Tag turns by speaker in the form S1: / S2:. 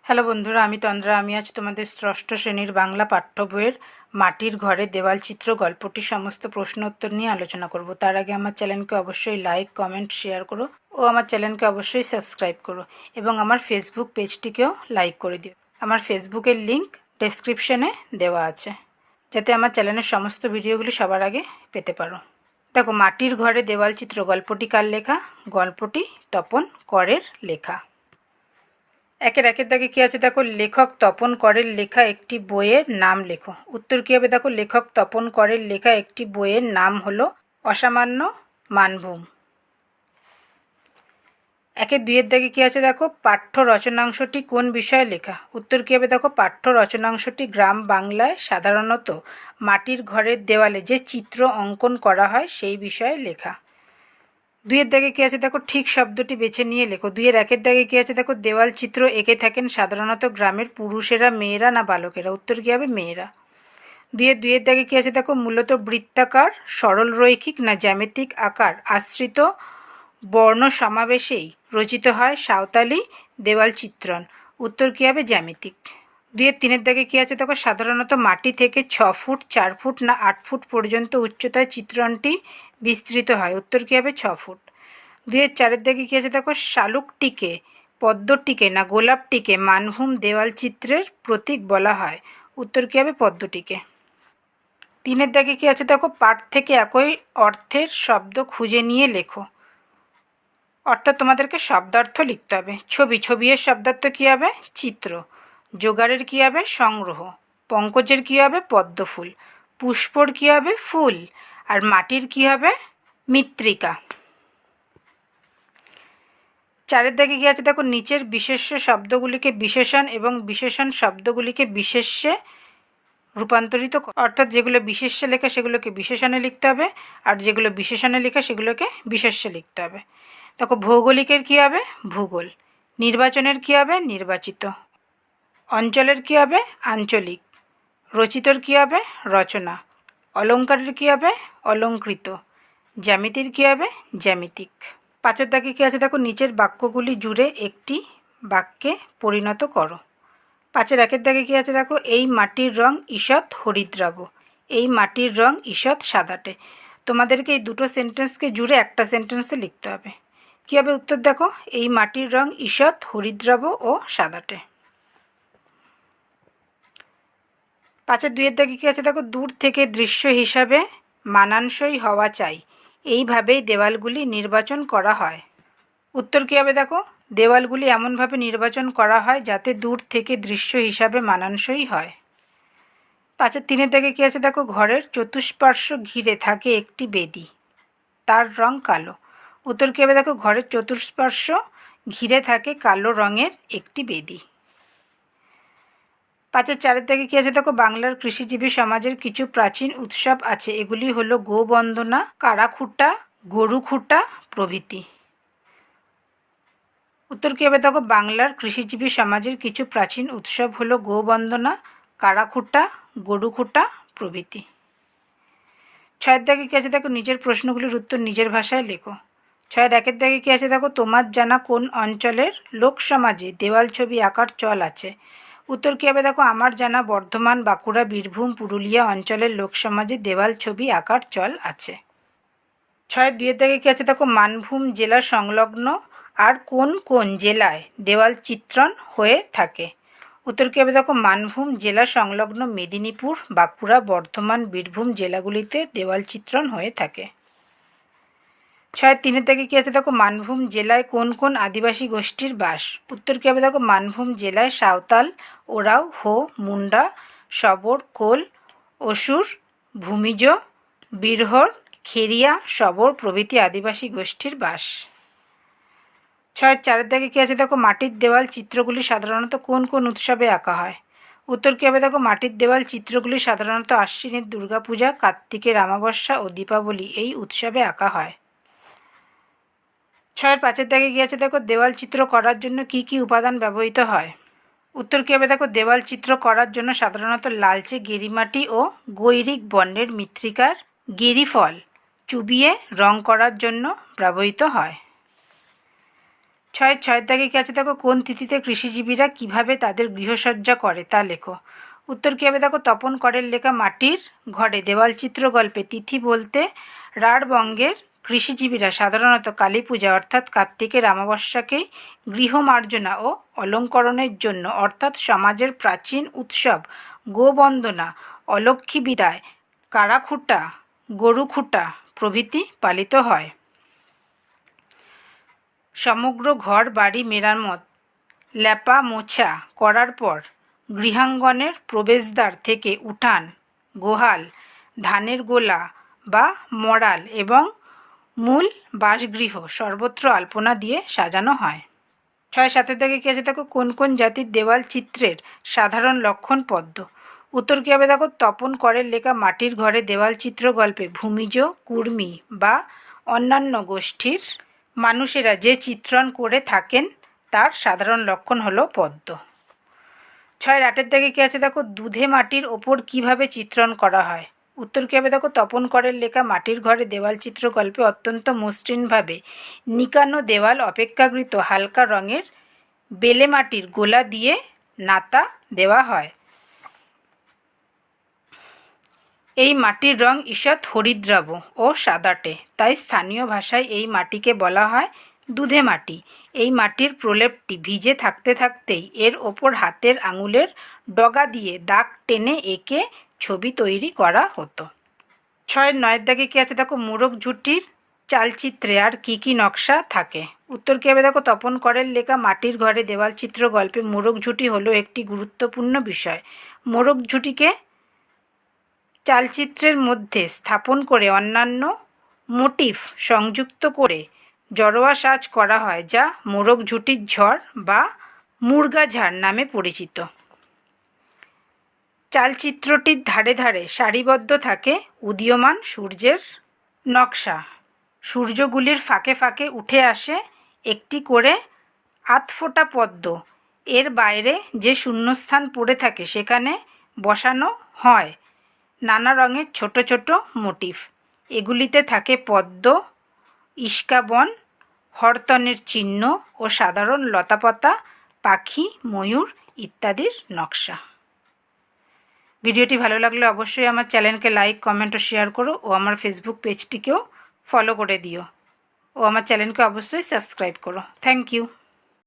S1: Hello বন্ধুরা, আমি তন্দ্রা। আমি আজ তোমাদের ষষ্ঠ শ্রেণীর বাংলা পাঠ্য বইয়ের মাটির ঘরে দেওয়াল চিত্র গল্পটির সমস্ত প্রশ্ন উত্তর নিয়ে আলোচনা করব। তার আগে আমার চ্যানেলকে অবশ্যই লাইক, কমেন্ট, শেয়ার করো ও আমার চ্যানেলকে অবশ্যই সাবস্ক্রাইব করো এবং আমার ফেসবুক পেজটিকেও লাইক করে দিও। আমার ফেসবুকের লিংক ডেসক্রিপশনে দেওয়া আছে, যাতে আমার চ্যানেলের সমস্ত ভিডিওগুলি সবার আগে পেতে পারো। দেখো, মাটির ঘরে দেওয়াল চিত্র গল্পটি কার লেখা? গল্পটি তপন করের লেখা। একের দাগে কী আছে দেখো, লেখক তপন করের লেখা একটি বইয়ের নাম লেখো। উত্তর কী হবে দেখো, লেখক তপন করের লেখা একটি বইয়ের নাম হলো অসামান্য মানভূম। দুইয়ের দাগে কী আছে দেখো, পাঠ্য রচনাংশটি কোন বিষয়ে লেখা? উত্তর কী হবে দেখো, পাঠ্য রচনাংশটি গ্রাম বাংলায় সাধারণত মাটির ঘরের দেওয়ালে যে চিত্র অঙ্কন করা হয় সেই বিষয়ে লেখা। দুইয়ের দাগে কী আছে দেখো, ঠিক শব্দটি বেছে নিয়ে লেখো। একের দাগে কী আছে দেখো, দেওয়াল চিত্র এঁকে থাকেন সাধারণত গ্রামের পুরুষেরা, মেয়েরা না বালকেরা? উত্তর কী হবে, মেয়েরা। দুইয়ের দাগে কী আছে দেখো, মূলত বৃত্তাকার, সরল রৈখিক না জ্যামিতিক আকার আশ্রিত বর্ণ সমাবেশেই রচিত হয় সাঁওতালি দেওয়াল চিত্রণ। উত্তর কী হবে, জ্যামিতিক। তিনের দাগে কী আছে দেখো, সাধারণত মাটি থেকে 6 ফুট, 4 ফুট না 8 ফুট পর্যন্ত উচ্চতায় চিত্রণটি বিস্তৃত হয়। উত্তর কী হবে, 6 ফুট। চারের দাগে কী আছে দেখো, শালুকটিকে, পদ্মটিকে না গোলাপটিকে মানভূম দেওয়াল চিত্রের প্রতীক বলা হয়। উত্তর কী হবে, পদ্মটিকে। তিনের দাগে কী আছে দেখো, পাঠ থেকে একই অর্থের শব্দ খুঁজে নিয়ে লেখো। অর্থাৎ তোমাদেরকে শব্দার্থ লিখতে হবে। ছবির শব্দার্থ কী হবে, চিত্র। জোগাড়ের কী হবে, সংগ্রহ। পঙ্কজের কী হবে, পদ্মফুল। পুষ্পর কী হবে, ফুল। আর মাটির কী হবে, মৃত্তিকা। চারের দাগে কী আছে দেখো, নিচের বিশেষ্য শব্দগুলিকে বিশেষণ এবং বিশেষণ শব্দগুলিকে বিশেষ্যে রূপান্তরিত। অর্থাৎ যেগুলো বিশেষ্যে লেখা সেগুলোকে বিশেষণে লিখতে হবে, আর যেগুলো বিশেষণে লেখা সেগুলোকে বিশেষ্যে লিখতে হবে। দেখো, ভৌগোলিকের কী হবে, ভূগোল। নির্বাচনের কী হবে, নির্বাচিত। অঞ্চলের কী হবে, আঞ্চলিক। রচিতর কী হবে, রচনা। অলঙ্কারের কী হবে, অলঙ্কৃত। জ্যামিতির কী হবে, জ্যামিতিক। পাঁচের দাগে কী আছে দেখো, নিচের বাক্যগুলি জুড়ে একটি বাক্যে পরিণত করো। একের দাগে কী আছে দেখো, এই মাটির রং ঈষৎ হরিদ্রাভ। এই মাটির রং ঈষৎ সাদাটে। তোমাদেরকে এই দুটো সেন্টেন্সকে জুড়ে একটা সেন্টেন্সে লিখতে হবে। কী হবে উত্তর দেখো, এই মাটির রং ঈষৎ হরিদ্রাভ ও সাদাটে। দুইয়ের দাগে কী আছে দেখো, দূর থেকে দৃশ্য হিসাবে মানানসই হওয়া চাই, এইভাবেই দেওয়ালগুলি নির্বাচন করা হয়। উত্তর কী হবে দেখো, দেওয়ালগুলি এমনভাবে নির্বাচন করা হয় যাতে দূর থেকে দৃশ্য হিসাবে মানানসই হয়। তিনের দাগে কী আছে দেখো, ঘরের চতুষ্পার্শ্ব ঘিরে থাকে একটি বেদি, তার রং কালো। উত্তর কী হবে দেখো, ঘরের চতুষ্পার্শ্ব ঘিরে থাকে কালো রঙের একটি বেদি। চারের দাগে কী আছে দেখো, বাংলার কৃষিজীবী সমাজের কিছু প্রাচীন উৎসব আছে, এগুলি হলো গোবন্দনা, কারাখুঁটা, গরু খুঁটা প্রভৃতি। উত্তর কী হবে দেখো, বাংলার কৃষিজীবী সমাজের কিছু প্রাচীন উৎসব হলো গোবন্দনা, কারাখুঁটা, গরু খুঁটা প্রভৃতি। ছয়ের দাগে কী আছে দেখো, নিজের প্রশ্নগুলির উত্তর নিজের ভাষায় লেখো। একের দাগে কী আছে দেখো, তোমার জানা কোন অঞ্চলের লোকসমাজে দেওয়াল ছবি আঁকার চল আছে? উত্তর কী হবে দেখো, আমার জানা বর্ধমান, বাঁকুড়া, বীরভূম, পুরুলিয়া অঞ্চলের লোকসমাজে দেওয়াল ছবি আঁকার চল আছে। দুইয়ের দাগে কী আছে দেখো, মানভূম জেলা সংলগ্ন আর কোন কোন জেলায় দেওয়াল চিত্রণ হয়ে থাকে? উত্তর কী হবে দেখো, মানভূম জেলা সংলগ্ন মেদিনীপুর, বাঁকুড়া, বর্ধমান, বীরভূম জেলাগুলিতে দেওয়াল চিত্রণ হয়ে থাকে। তিনের দাগে কী আছে দেখো, মানভূম জেলায় কোন কোন আদিবাসী গোষ্ঠীর বাস? উত্তর কী হবে দেখো, মানভূম জেলায় সাঁওতাল, ওরাও, হো, মুন্ডা, শবর, কোল, অসুর, ভূমিজ, বীরহর, খেরিয়া, শবর প্রভৃতি আদিবাসী গোষ্ঠীর বাস। চারের দাগে কী আছে দেখো, মাটির দেওয়াল চিত্রগুলি সাধারণত কোন কোন উৎসবে আঁকা হয়? উত্তর কী হবে দেখো, মাটির দেওয়াল চিত্রগুলি সাধারণত আশ্বিনের দুর্গাপূজা, কার্তিকের অমাবস্যা ও দীপাবলি এই উৎসবে আঁকা হয়। পাঁচের দাগে কী আছে দেখো, দেওয়াল চিত্র করার জন্য কি কি উপাদান ব্যবহৃত হয়? উত্তর কী হবে দেখো, দেওয়াল চিত্র করার জন্য সাধারণত লালচে গেরিমাটি ও গৈরিক বর্ণের মৃত্তিকার গেরিফল চুবিয়ে রং করার জন্য ব্যবহৃত হয়। ছয়ের দাগে কি আছে দেখো, কোন তিথিতে কৃষিজীবীরা কিভাবে তাদের গৃহসজ্জা করে তা লেখো। উত্তর কী হবে দেখো, তপন করের লেখা মাটির ঘরে দেওয়ালচিত্র গল্পে তিথি বলতে রাঢ়বঙ্গের কৃষিজীবীরা সাধারণত কালী পূজা অর্থাৎ কার্তিকের অমাবস্যাকেই গৃহমার্জনা ও অলঙ্করণের জন্য অর্থাৎ সমাজের প্রাচীন উৎসব গোবন্দনা, অলক্ষ্মী বিদায়, কারাখুঁটা, গরুখুঁটা প্রভৃতি পালিত হয়। সমগ্র ঘর বাড়ি মেরামত লেপা মোছা করার পর গৃহাঙ্গনের প্রবেশদ্বার থেকে উঠান, গোহাল, ধানের গোলা বা মড়াল এবং মূল বাসগৃহ সর্বত্র আলপনা দিয়ে সাজানো হয়। 6-7 দাগে কী আছে দেখো, কোন কোন জাতির দেওয়াল চিত্রের সাধারণ লক্ষণ পদ্ম। উত্তর কী হবে দেখো, তপন করের লেখা মাটির ঘরে দেওয়াল চিত্র গল্পে ভূমিজ, কুর্মী বা অন্যান্য গোষ্ঠীর মানুষেরা যে চিত্রণ করে থাকেন তার সাধারণ লক্ষণ হলো পদ্ম। 6-8 দাগে কী আছে দেখো, দুধে মাটির ওপর কিভাবে চিত্রণ করা হয়। উত্তর কী হবে দেখো, তপন করের লেখা মাটির ঘরে দেওয়াল চিত্র গল্পে অত্যন্ত মসৃণভাবে নিকানো দেওয়াল অপেক্ষাকৃত হালকা রঙের বেলে মাটির গোলা দিয়ে নাতা দেওয়া হয়। এই মাটির রং ঈষৎ হরিদ্রাভ ও সাদাটে, তাই স্থানীয় ভাষায় এই মাটিকে বলা হয় দুধে মাটি। এই মাটির প্রলেপটি ভিজে থাকতে থাকতেই এর ওপর হাতের আঙুলের ডগা দিয়ে দাগ টেনে এঁকে ছবি তৈরি করা হতো। 6-9 দাগে কী আছে দেখো, মোরগ ঝুঁটির চালচিত্রে আর কী কী নকশা থাকে। উত্তর কী হবে দেখো, তপন করের লেখা মাটির ঘরে দেওয়াল চিত্র গল্পে মোরগ ঝুঁটি হলো একটি গুরুত্বপূর্ণ বিষয়। মোরগ ঝুঁটিকে চালচিত্রের মধ্যে স্থাপন করে অন্যান্য মোটিফ সংযুক্ত করে জড়োয়া সাজ করা হয়, যা মোরগ ঝুঁটির ঝড় বা মুর্গাঝাড় নামে পরিচিত। চালচিত্রটির ধারে ধারে সারিবদ্ধ থাকে উদীয়মান সূর্যের নকশা। সূর্যগুলির ফাঁকে ফাঁকে উঠে আসে একটি করে আধফোটা পদ্ম। এর বাইরে যে শূন্যস্থান পড়ে থাকে সেখানে বসানো হয় নানা রঙের ছোট ছোট মোটিফ। এগুলিতে থাকে পদ্ম, ইস্কাবন, হরতনের চিহ্ন ও সাধারণ লতাপাতা, পাখি, ময়ূর ইত্যাদির নকশা। ভিডিওটি ভালো লাগলে অবশ্যই আমার চ্যানেলকে লাইক, কমেন্ট ও শেয়ার করো ও আমার ফেসবুক পেজটিকেও ফলো করে দিও ও আমার চ্যানেলকে অবশ্যই সাবস্ক্রাইব করো। Thank you.